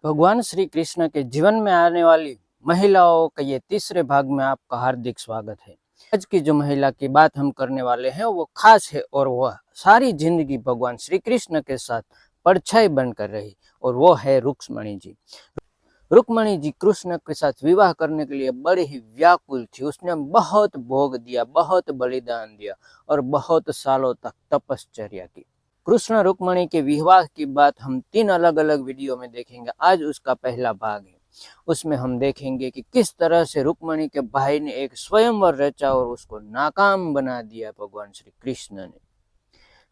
भगवान श्री कृष्ण के जीवन में आने वाली महिलाओं के ये तीसरे भाग में आपका हार्दिक स्वागत है। आज की जो महिला की बात हम करने वाले हैं वो खास है और वह सारी जिंदगी भगवान श्री कृष्ण के साथ परछाई बनकर रही और वो है रुक्मणी जी। रुक्मणी जी कृष्ण के साथ विवाह करने के लिए बड़ी ही व्याकुल थी। उसने बहुत भोग दिया, बहुत बलिदान दिया और बहुत सालों तक तपश्चर्या की। कृष्ण रुक्मणी के विवाह की बात हम 3 अलग अलग वीडियो में देखेंगे। आज उसका पहला भाग है। उसमें हम देखेंगे कि किस तरह से रुक्मणी के भाई ने एक स्वयंवर रचा और उसको नाकाम बना दिया भगवान श्री कृष्ण ने।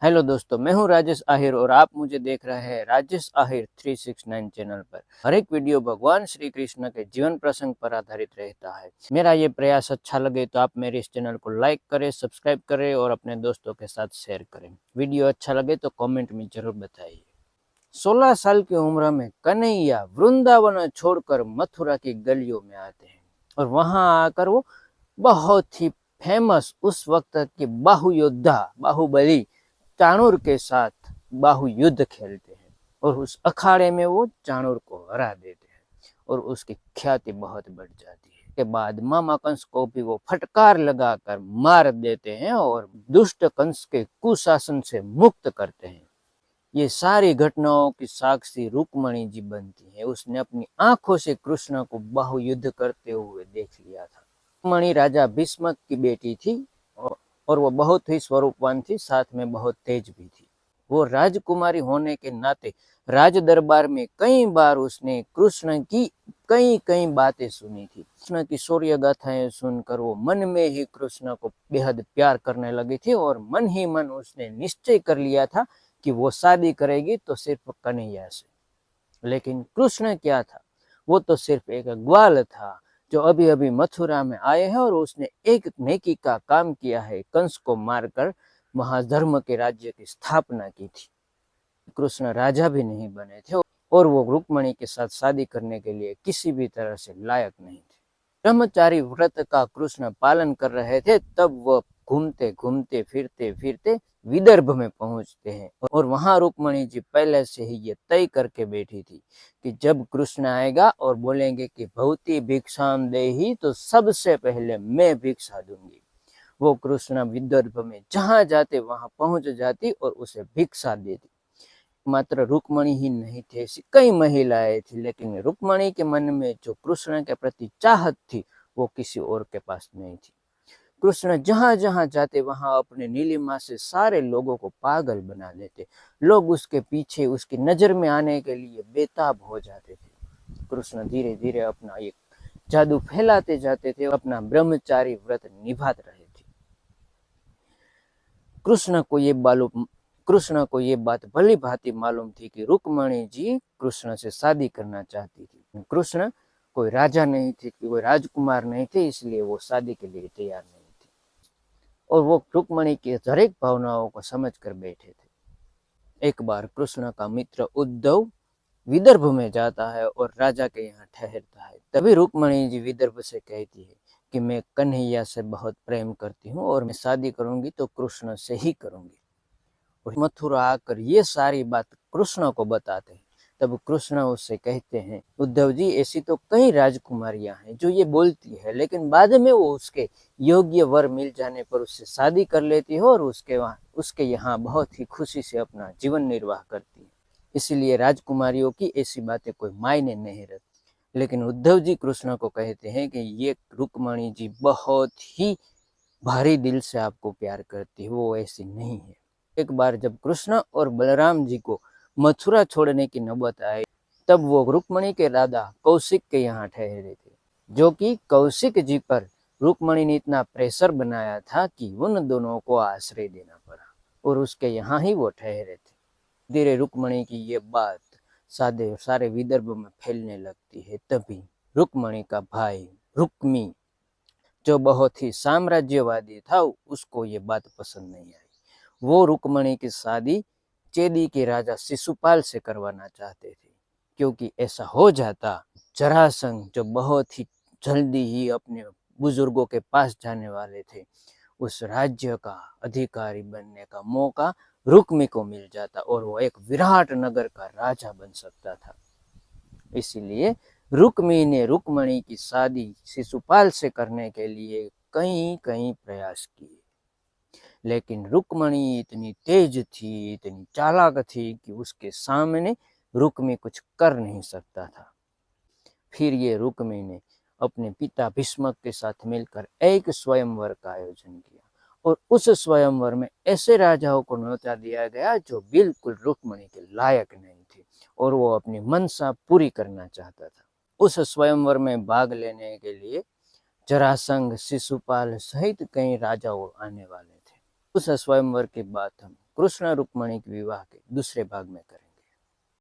हेलो दोस्तों, मैं हूं राजेश आहिर और आप मुझे देख रहे हैं राजेश आहिर 369 चैनल पर। हर एक वीडियो भगवान श्री कृष्ण के जीवन प्रसंग पर आधारित रहता है। मेरा ये प्रयास अच्छा लगे तो आप मेरे इस चैनल को लाइक करें, सब्सक्राइब करें और अपने दोस्तों के साथ शेयर करें। वीडियो अच्छा लगे तो कमेंट में जरूर बताइए। 16 साल की उम्र में कन्हैया वृंदावन छोड़कर मथुरा की गलियों में आते हैं और वहां आकर वो बहुत ही फेमस उस वक्त की बाहु योद्धा बाहुबली चाणूर के साथ बाहु युद्ध खेलते हैं और उस अखाड़े में वो चाणूर को हरा देते हैं और उसकी ख्याति बहुत बढ़ जाती है। के बाद मामा कंस को भी वो फटकार लगाकर मार देते हैं और दुष्ट कंस के कुशासन से मुक्त करते हैं। ये सारी घटनाओं की साक्षी रुक्मणी जी बनती है। उसने अपनी आंखों से कृष्ण को बाहु युद्ध करते हुए देख लिया था। रुक्मणी राजा भीष्म की बेटी थी और वो बहुत ही स्वरूपवान थी, साथ में बहुत तेज भी थी। वो राजकुमारी होने के नाते राज दरबार में कई बार उसने कृष्ण की कई कई बातें सुनी थी। कृष्ण की शौर्य गाथाएं सुनकर वो मन में ही कृष्ण को बेहद प्यार करने लगी थी और मन ही मन उसने निश्चय कर लिया था कि वो शादी करेगी तो सिर्फ कन्हैया से। लेकिन कृष्ण क्या था, वो तो सिर्फ एक ग्वाल था जो अभी अभी मथुरा में आए हैं और उसने एक नेकी का काम किया है, कंस को मारकर महाधर्म के राज्य की स्थापना की थी। कृष्ण राजा भी नहीं बने थे और वो रुक्मणी के साथ शादी करने के लिए किसी भी तरह से लायक नहीं थे। ब्रह्मचारी व्रत का कृष्ण पालन कर रहे थे, तब वह घूमते घूमते फिरते फिरते विदर्भ में पहुंचते हैं और वहां रुक्मणी जी पहले से ही ये तय करके बैठी थी कि जब कृष्ण आएगा और बोलेंगे कि भवती भिक्षाम देहि, तो सबसे पहले मैं भिक्षा दूंगी। वो कृष्ण विदर्भ में जहां जाते वहां पहुंच जाती और उसे भिक्षा देती। मात्र रुक्मणी ही नहीं थे, ऐसी कई महिलाएं थी, लेकिन रुक्मणी के मन में जो कृष्ण के प्रति चाहत थी वो किसी और के पास नहीं थी। कृष्ण जहां जहां जाते वहां अपने नीलिमा से सारे लोगों को पागल बना देते। लोग उसके पीछे उसकी नजर में आने के लिए बेताब हो जाते थे। कृष्ण धीरे धीरे अपना एक जादू फैलाते जाते थे, अपना ब्रह्मचारी व्रत निभाते रहे थे। कृष्ण को ये बात भली भांति मालूम थी कि रुक्मणी जी कृष्ण से शादी करना चाहती थी। कृष्ण कोई राजा नहीं थे, कोई राजकुमार नहीं थे, इसलिए वो शादी के लिए तैयार नहीं थे और वो रुक्मणी की हरेक भावनाओं को समझ कर बैठे थे। एक बार कृष्ण का मित्र उद्धव विदर्भ में जाता है और राजा के यहाँ ठहरता है। तभी रुक्मणी जी विदर्भ से कहती है कि मैं कन्हैया से बहुत प्रेम करती हूँ और मैं शादी करूंगी तो कृष्ण से ही करूंगी। और मथुरा आकर ये सारी बात कृष्ण को बताते हैं। तब कृष्ण उससे कहते हैं, उद्धव जी ऐसी तो कई राजकुमारियां हैं जो ये बोलती है, लेकिन बाद में वो उसके योग्य वर मिल जाने पर उससे शादी कर लेती है और उसके यहाँ बहुत ही खुशी से अपना जीवन निर्वाह करती है। इसीलिए राजकुमारियों की ऐसी बातें कोई मायने नहीं रखती। लेकिन उद्धव जी कृष्ण को कहते हैं कि ये रुक्मणी जी बहुत ही भारी दिल से आपको प्यार करती है, वो ऐसी नहीं है। एक बार जब कृष्ण और बलराम जी को मथुरा छोड़ने की नौबत आई, तब वो रुक्मणी के दादा कौशिक के यहाँ ठहरे थे, जो कि कौशिक जी पर रुक्मणी ने इतना प्रेशर बनाया था कि उन दोनों को आश्रय देना पड़ा और उसके यहाँ ही वो ठहरे थे। धीरे रुक्मणी की ये बात सारे विदर्भ में फैलने लगती है। तभी रुक्मणी का भाई रुक्मी, जो बहुत ही साम्राज्यवादी था, उसको ये बात पसंद नहीं आई। वो रुक्मणी की शादी चेदी के राजा शिशुपाल से करवाना चाहते थे, क्योंकि ऐसा हो जाता जरासंध, जो बहुत ही जल्दी ही अपने बुजुर्गों के पास जाने वाले थे, उस राज्य का अधिकारी बनने का मौका रुक्मी को मिल जाता और वो एक विराट नगर का राजा बन सकता था। इसीलिए रुक्मिणी ने रुक्मणी की शादी शिशुपाल से करने के लिए कई कई प्रयास किए, लेकिन रुक्मणी इतनी तेज थी, इतनी चालाक थी कि उसके सामने रुक्मी कुछ कर नहीं सकता था। फिर ये रुक्मी ने अपने पिता भीष्मक के साथ मिलकर एक स्वयंवर का आयोजन किया और उस स्वयंवर में ऐसे राजाओं को न्योता दिया गया जो बिल्कुल रुक्मणी के लायक नहीं थे और वो अपनी मनसा पूरी करना चाहता था। उस स्वयंवर में भाग लेने के लिए जरासंध, शिशुपाल सहित कई राजाओं आने वाले थे। उस स्वयंवर की बात हम कृष्ण रुक्मणी के विवाह के दूसरे भाग में करें।